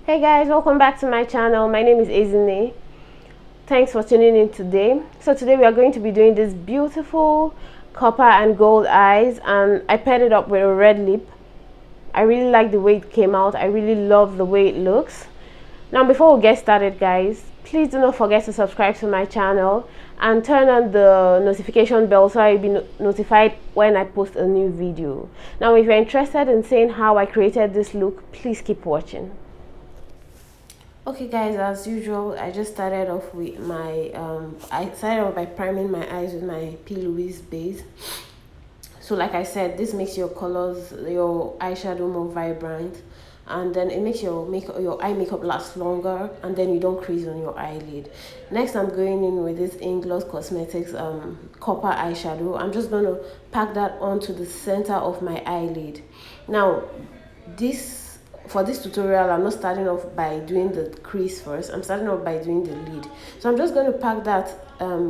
Hey guys, welcome back to my channel. My name is Ezinne. Thanks for tuning in today. So today we are going to be doing this beautiful copper and gold eyes, and I paired it up with a red lip. I really like the way it came out. I really love the way it looks. Now before we get started guys, please do not forget to subscribe to my channel and turn on the notification bell so you'll be notified when I post a new video. Now if you're interested in seeing how I created this look, please keep watching. Okay guys, as usual, I just started off with my I started off by priming my eyes with my P.Louise base. So like I said, this makes your colors, your eyeshadow more vibrant, and then it makes your eye makeup last longer, and then you don't crease on your eyelid. Next, I'm going in with this Inglot Cosmetics copper eyeshadow. I'm just going to pack that onto the center of my eyelid. Now for this tutorial, I'm not starting off by doing the crease first. I'm starting off by doing the lid. So I'm just going to pack that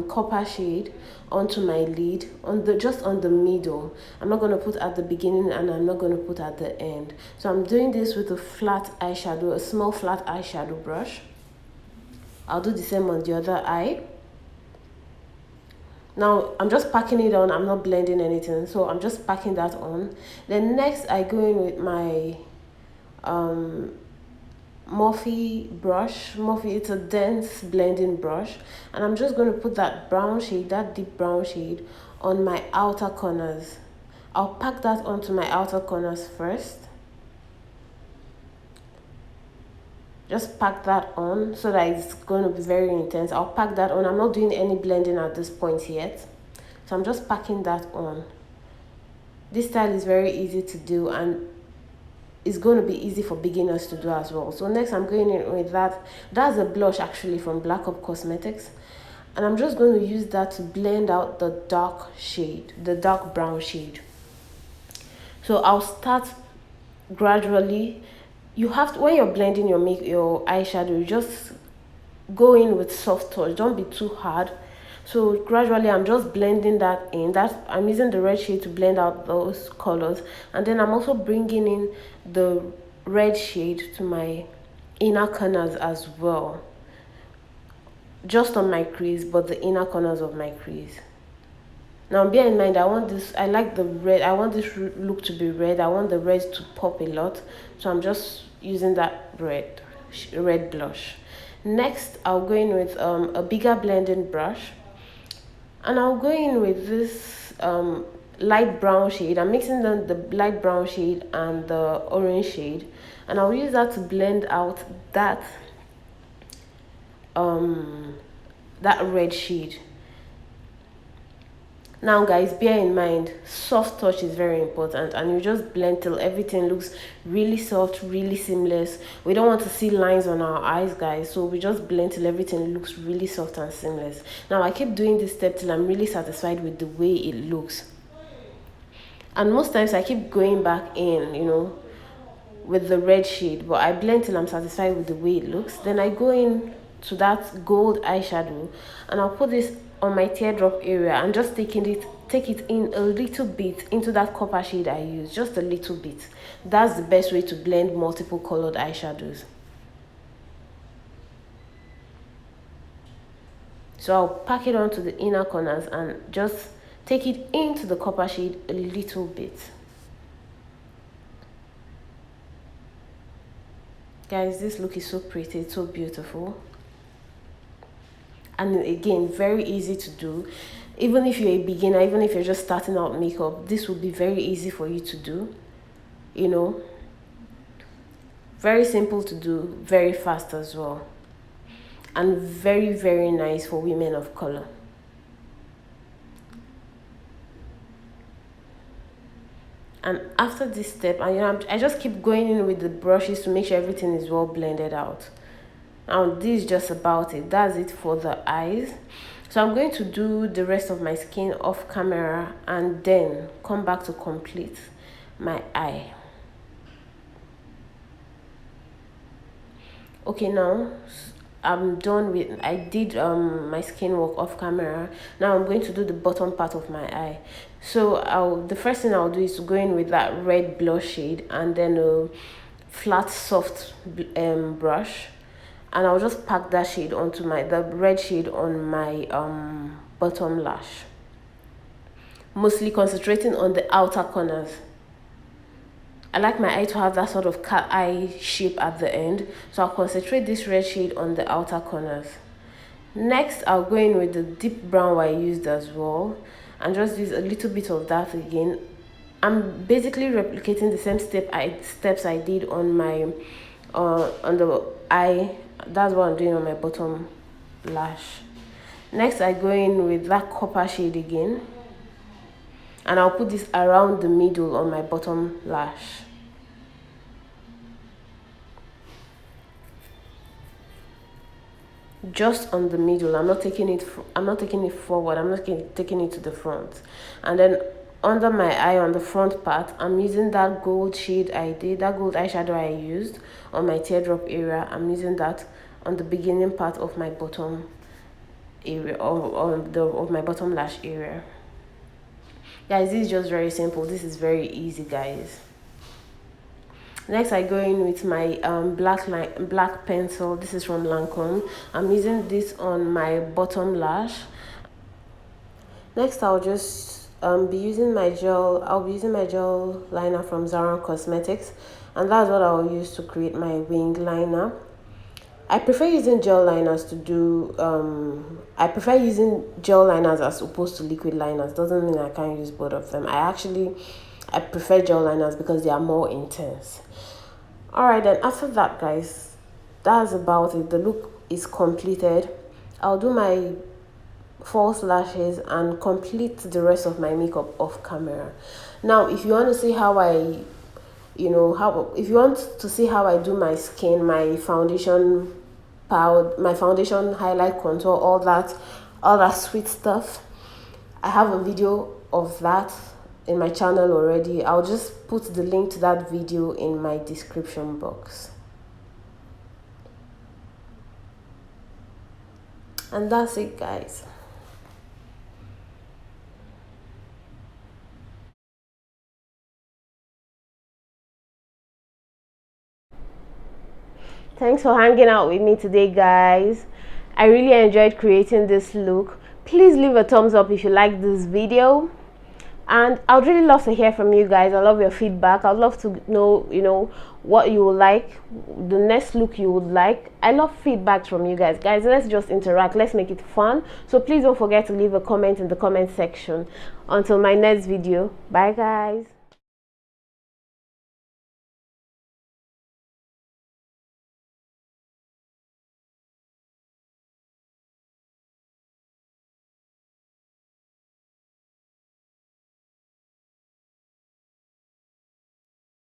copper shade onto my lid, just on the middle. I'm not going to put at the beginning and I'm not going to put at the end. So I'm doing this with a flat eyeshadow, a small flat eyeshadow brush. I'll do the same on the other eye. Now I'm just packing it on. I'm not blending anything, so I'm just packing that on. Then next I go in with my Morphe brush. Morphe, it's a dense blending brush, and I'm just going to put that brown shade, that deep brown shade, on my outer corners. I'll pack that onto my outer corners first. Just pack that on so that it's going to be very intense. I'll pack that on. I'm not doing any blending at this point yet, so I'm just packing that on. This style is very easy to do, and it's going to be easy for beginners to do as well. So next I'm going in with that's a blush actually from Blackup Cosmetics, and I'm just going to use that to blend out the dark shade, the dark brown shade. So I'll start gradually. You have to, when you're blending your eyeshadow, you just go in with soft touch, don't be too hard. So gradually I'm just blending that in. I'm using the red shade to blend out those colors, and then I'm also bringing in the red shade to my inner corners as well, just on my crease, but the inner corners of my crease. Now bear in mind, I like the red, I want this look to be red, I want the red to pop a lot, so I'm just using that red blush. Next I'll go in with a bigger blending brush, and I'll go in with this light brown shade. I'm mixing the light brown shade and the orange shade, and I'll use that to blend out that red shade. Now guys, bear in mind, soft touch is very important, and you just blend till everything looks really soft, really seamless. We don't want to see lines on our eyes guys, so we just blend till everything looks really soft and seamless. Now I keep doing this step till I'm really satisfied with the way it looks, and most times I keep going back in, with the red shade, but I blend till I'm satisfied with the way it looks. Then I go in to that gold eyeshadow, and I'll put this on my teardrop area and just take it in a little bit into that copper shade I use, just a little bit. That's the best way to blend multiple colored eyeshadows. So I'll pack it onto the inner corners and just take it into the copper shade a little bit. Guys, this look is so pretty, it's so beautiful, and again, very easy to do. Even if you're a beginner, even if you're just starting out makeup, this will be very easy for you to do. Very simple to do, very fast as well, and very, very nice for women of color. And after this step, I just keep going in with the brushes to make sure everything is well blended out. Now this is just about it. That's it for the eyes. So I'm going to do the rest of my skin off camera and then come back to complete my eye. Okay, now I'm done with, I did my skin work off camera. Now I'm going to do the bottom part of my eye. So the first thing I'll do is to go in with that red blush shade, and then flat soft brush, and I'll just pack that shade onto the red shade on my bottom lash, mostly concentrating on the outer corners. I like my eye to have that sort of cat eye shape at the end, so I'll concentrate this red shade on the outer corners. Next, I'll go in with the deep brown I used as well, and just use a little bit of that again. I'm basically replicating the same steps I did on my on the eye. That's what I'm doing on my bottom lash. Next, I go in with that copper shade again, and I'll put this around the middle on my bottom lash. Just on the middle. I'm not taking it forward. I'm not taking it to the front. And then under my eye, on the front part, I'm using that gold shade that gold eyeshadow I used on my teardrop area. I'm using that on the beginning part of my bottom area, of my bottom lash area. Guys, this is just very simple. This is very easy, guys. Next, I go in with my black pencil. This is from Lancôme. I'm using this on my bottom lash. Next, I'll just be using my gel. I'll be using my gel liner from Zaron Cosmetics, and that's what I'll use to create my wing liner. I prefer using gel liners to do. I prefer using gel liners as opposed to liquid liners. Doesn't mean I can't use both of them. I prefer gel liners because they are more intense. Alright, then after that, guys, that's about it. The look is completed. I'll do my false lashes and complete the rest of my makeup off camera. Now, if you want to see how if you want to see how I do my skin, my foundation powder, my foundation, highlight, contour, all that sweet stuff, I have a video of that in my channel already. I'll just put the link to that video in my description box. And that's it, guys. Thanks for hanging out with me today, guys. I really enjoyed creating this look. Please leave a thumbs up if you like this video, and I'd really love to hear from you guys. I love your feedback. I'd love to know what you would like, the next look you would like. I love feedback from you guys. Let's just interact. Let's make it fun. So please don't forget to leave a comment in the comment section. Until my next video, bye guys.